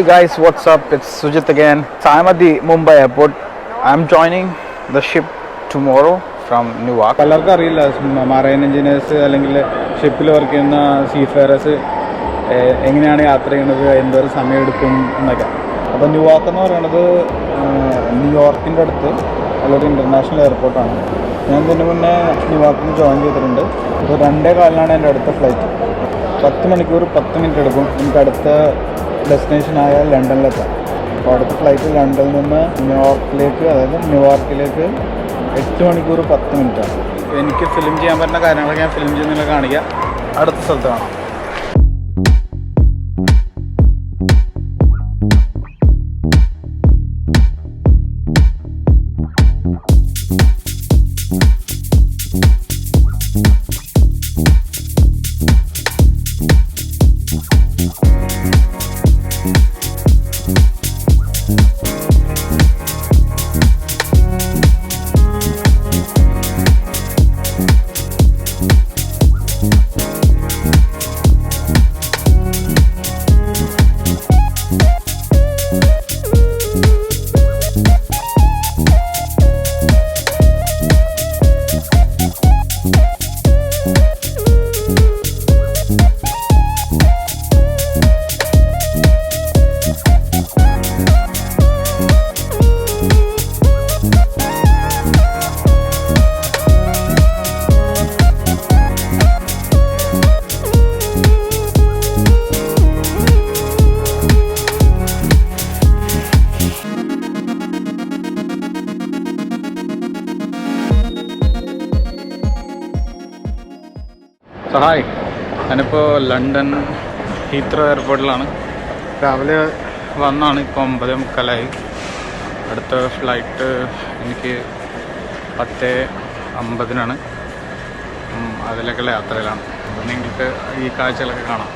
guys, what's up? It's Sujit again. So I'm at the Mumbai airport. I'm joining the ship tomorrow from Newark. പലർക്കും അറിയില്ല marine engineers അല്ലെങ്കിൽ ഷിപ്പിൽ work ചെയ്യുന്ന seafarers എങ്ങനെയാണ് യാത്ര ചെയ്യുന്നത്, എന്തോരം സമയം എടുക്കും എന്നൊക്കെ. അപ്പോൾ ന്യൂയോർക്ക് എന്ന് പറയുന്നത് ന്യൂയോർക്കിൻ്റെ അടുത്ത് നല്ലൊരു ഇൻ്റർനാഷണൽ എയർപോർട്ടാണ്. ഞാൻ ഇതിന് മുന്നേ ന്യൂയോർക്കിൽ നിന്ന് ജോയിൻ ചെയ്തിട്ടുണ്ട്. ഇപ്പോൾ 2:15 എൻ്റെ അടുത്ത ഫ്ലൈറ്റ്. 10 മണിക്കൂർ 10 മിനിറ്റ് എടുക്കും എനിക്ക് അടുത്ത ഡെസ്റ്റിനേഷനായ ലണ്ടനിലെത്താം. അപ്പോൾ അടുത്ത ഫ്ലൈറ്റ് ലണ്ടനിൽ നിന്ന് ന്യൂയോർക്കിലേക്ക്, അതായത് ന്യൂയോർക്കിലേക്ക് 8 മണിക്കൂർ 10 മിനിറ്റാണ്. എനിക്ക് ഫിലിം ചെയ്യാൻ പറ്റുന്ന കാര്യങ്ങളൊക്കെ ഞാൻ ഫിലിം ചെയ്യുന്നതിൽ കാണിക്കുക. അടുത്ത സ്ഥലത്ത് കാണാം. ഹായ്, ഞാനിപ്പോൾ ലണ്ടൻ ഹീത്രോ എയർപോർട്ടിലാണ്. രാവിലെ വന്നാണ്, ഇപ്പോൾ 9:45. അടുത്ത ഫ്ലൈറ്റ് എനിക്ക് 10:50 അതിലേക്കുള്ള യാത്രയിലാണ്. അപ്പോൾ നിങ്ങൾക്ക് ഈ കാഴ്ചകളൊക്കെ കാണാം.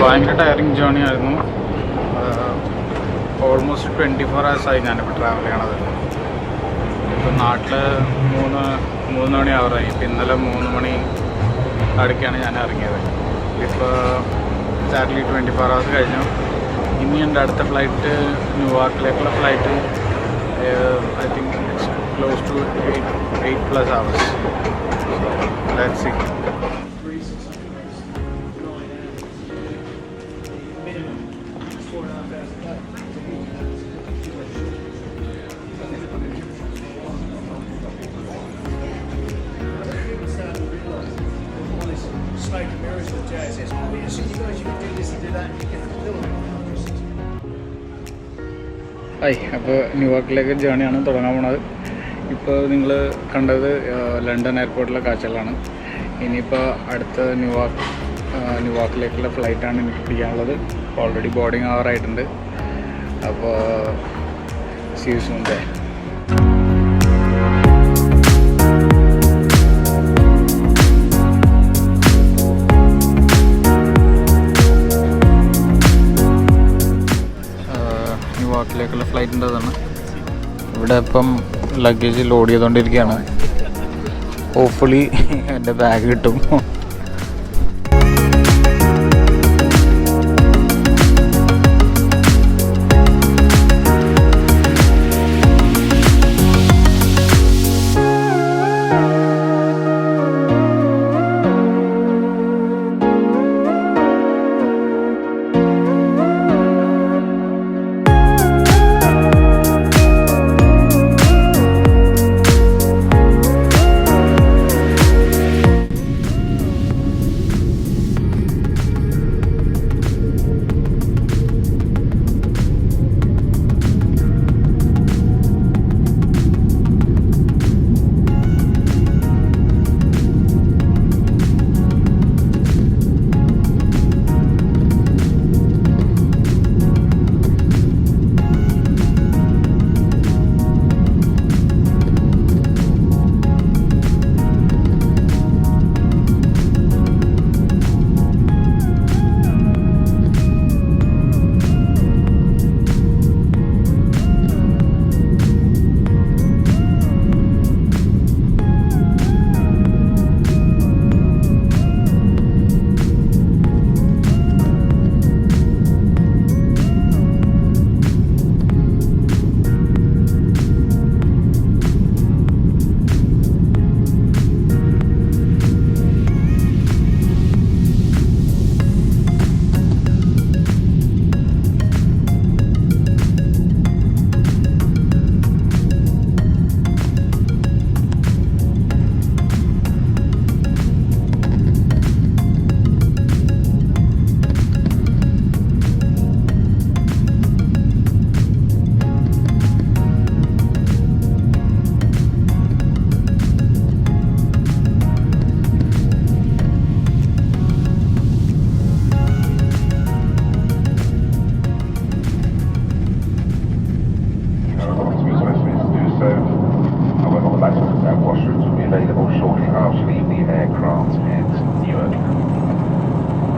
ഭയങ്കര ടയറിങ് ജേർണി ആയിരുന്നു. ഓൾമോസ്റ്റ് 24 hours ആയി ഞാനിപ്പോൾ ട്രാവൽ ചെയ്യണത്. ഇപ്പോൾ നാട്ടിൽ 3 മണി ആവറായി. ഇപ്പോൾ ഇന്നലെ 3 മണി അടുക്കാണ് ഞാൻ ഇറങ്ങിയത്. ഇപ്പോൾ എക്സാക്ട്ലി 24 hours കഴിഞ്ഞു. ഇനി എൻ്റെ അടുത്ത ഫ്ലൈറ്റ് ന്യൂയോർക്കിലേക്കുള്ള flight I think it's close to 8+ hours. Let's see. smoke and mirrors with jazz. Yes, I mean, so you guys, you can do this and do that, and you get a little bit more just. Hi, അപ്പോൾ ന്യൂയോർക്കിലേക്ക് ജേണിയാണ് തുടങ്ങാൻ പോണത്. ഇപ്പോൾ നിങ്ങൾ കണ്ടത് London എയർപോർട്ടിലെ കാഴ്ചകളാണ്. ഇനിയിപ്പോൾ അടുത്ത ന്യൂയോർക്കിലേക്കുള്ള ഫ്ലൈറ്റാണ് എനിക്ക് പിടിക്കാനുള്ളത്. Already boarding ആവാറായിട്ടുണ്ട്. അപ്പോൾ see you soon there. ന്യൂയോർക്കിലേക്കുള്ള ഫ്ലൈറ്റ് ഉണ്ടതാണ്. ഇവിടെ ഇപ്പം ലഗേജ് ലോഡ് ചെയ്തുകൊണ്ടിരിക്കുകയാണ്. ഹോപ്പ്ഫുള്ളി എൻ്റെ ബാഗ് കിട്ടും.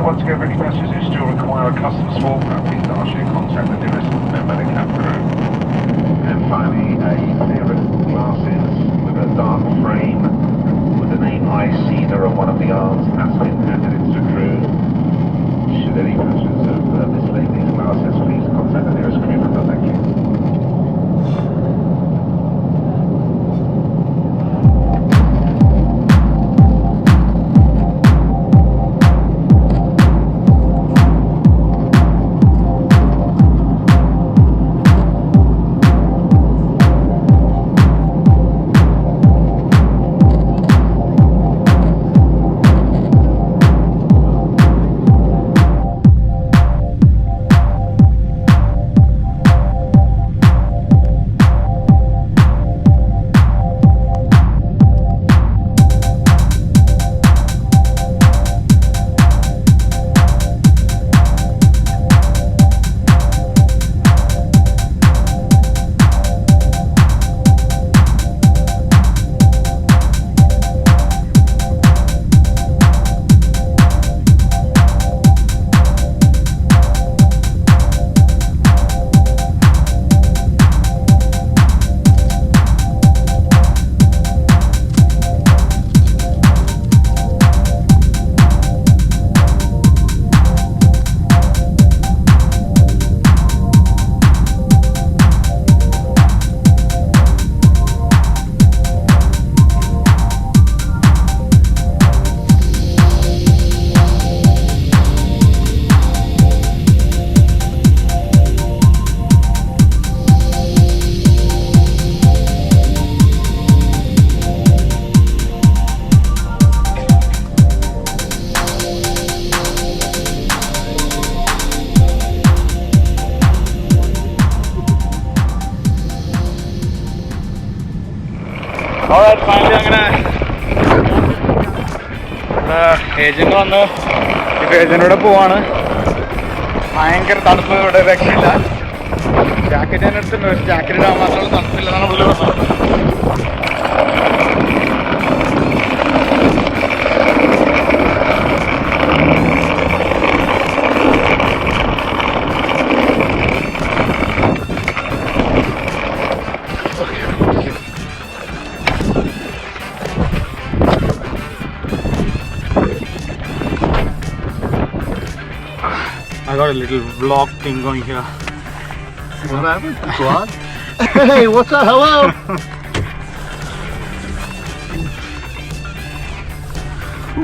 Once again, British passengers who still require a customs form, please ask you to contact the nearest member of the cab crew. And finally, a pair of glasses with a dark frame with the name I Cedar on one of the arms has been handed into the crew. Should any passengers have mislaid these glasses, please contact the nearest crew member. Thank you. Alright, finally അങ്ങനെ agent വന്ന് ഇപ്പോൾ ഏജന്റിലൂടെ പോവാണ്. ഭയങ്കര തണുപ്പ്, ഇവിടെ രക്ഷയില്ല. Jacket ഞാൻ എടുത്തിട്ടുണ്ട്, പക്ഷേ ജാക്കറ്റ് ഇടാൻ മാത്രമുള്ള തണുപ്പില്ലെന്നാണ് പുള്ളി പറഞ്ഞത്. I got a little vlog thing going here. What happened? Vlog? Hey, what's up? Hello.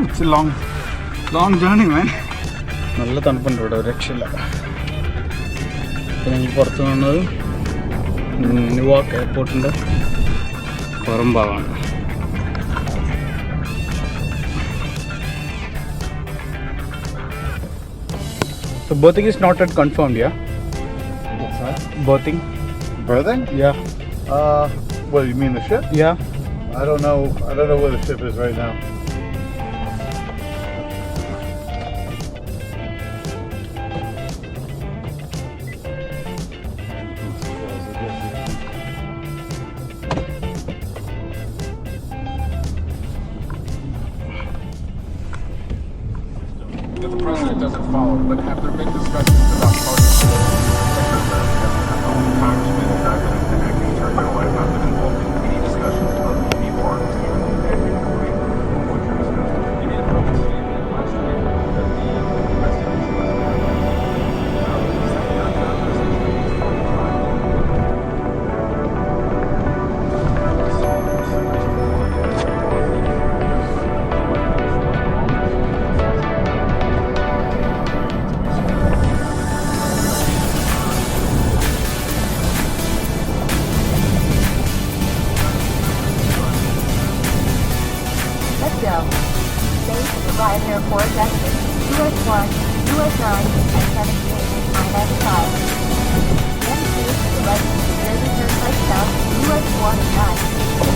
It's a long journey, man. നല്ല തണുപ്പുണ്ട് ഇവിടെ, രക്ഷയില്ല. ഇപ്പം ഞങ്ങൾ പുറത്ത് വന്നത് ന്യൂയോർക്ക് എയർപോർട്ടിൻ്റെ പുറം ഭാഗമാണ്. So berthing is not yet confirmed, yeah? What's that? Berthing? Berthing? Yeah. What do you mean, the ship? Yeah. I don't know where the ship is right now. That the president doesn't follow, but have there been discussions about partnerships? Congressman and President and acting attorney general have not been involved in any discussions about any parties, even including what you're discussing. You made a public statement last week that the president Arrive airport exit US 1, US 9, and 78 on that side. Then please to the right to the return flight south US 1 and 9,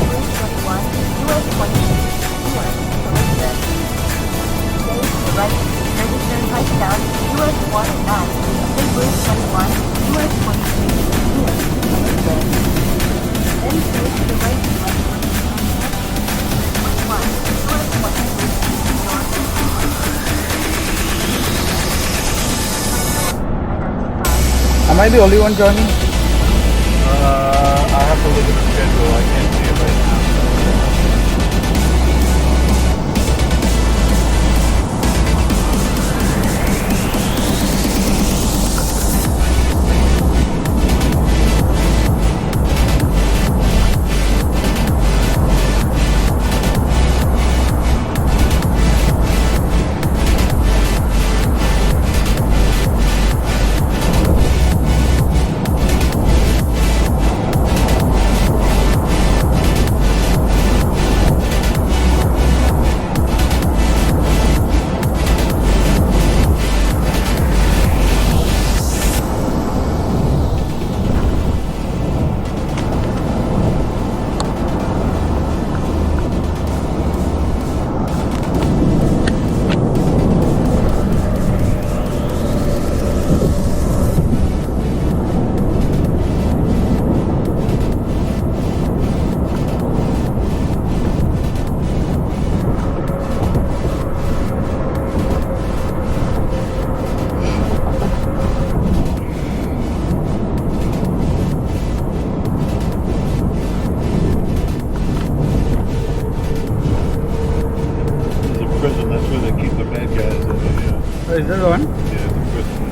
US 21, US 22, US Malaysia. Stay to the right to the return flight south US 1 and 9, US 21, US 22, US Malaysia. Then stay to the right to US 21, US 22. Am I the only one joining? I have to look at the schedule. I can't see it right now. Prison, that's where they keep the bad guys in there. Oh, is that the one? Yeah, the prison.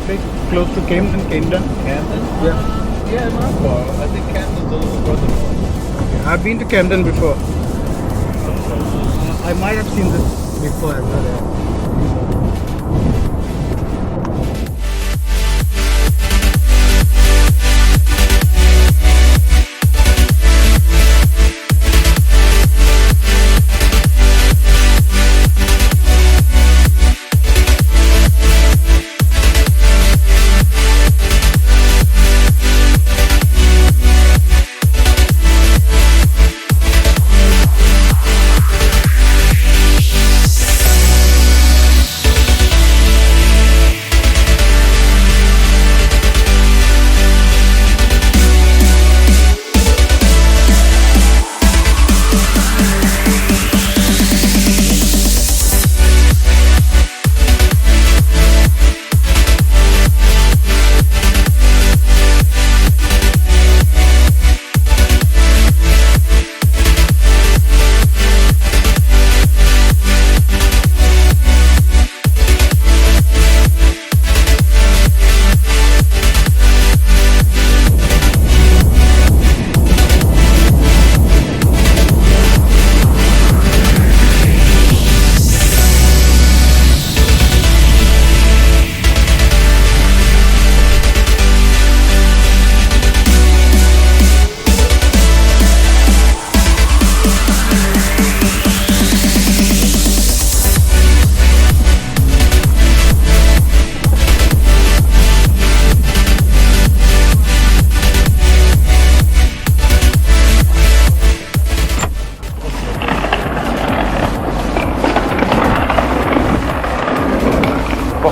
Okay, close to Camden. Camden? Yeah. Yeah, not far. I think Camden's a little further north. I've been to Camden before. I might have seen this before as well. Yeah.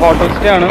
Hotel stay ആണ്.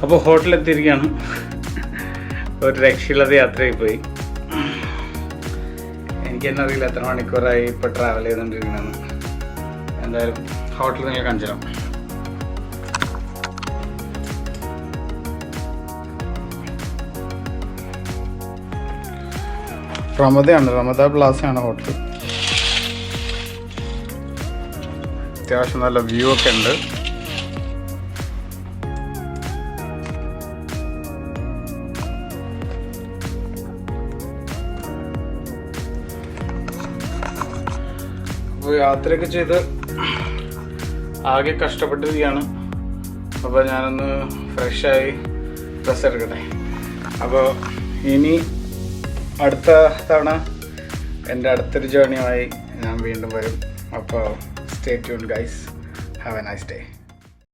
അപ്പോൾ ഹോട്ടലെത്തിയിരിക്കുകയാണ്. ഒരു രക്ഷയില്ലാത്ത യാത്രയായി പോയി. എനിക്ക് തന്നെ അറിയില്ല എത്ര മണിക്കൂറായി ഇപ്പോൾ ട്രാവൽ ചെയ്തുകൊണ്ടിരിക്കുന്നതെന്ന്. എന്തായാലും ഹോട്ടൽ നിങ്ങൾ കാണിച്ചു തരാം. റമദ പ്ലാസയാണ് ഹോട്ടൽ. അത്യാവശ്യം നല്ല വ്യൂ ഒക്കെ ഉണ്ട്. അപ്പോൾ യാത്രയൊക്കെ ചെയ്ത് ആകെ കഷ്ടപ്പെട്ടിരിക്കുകയാണ്. അപ്പോൾ ഞാനൊന്ന് ഫ്രഷായി ഡ്രസ്സ് എടുക്കട്ടെ. അപ്പോൾ ഇനി അടുത്ത തവണ എൻ്റെ അടുത്തൊരു ജേർണിയുമായി ഞാൻ വീണ്ടും വരും. അപ്പോൾ stay tuned guys. Have A nice day.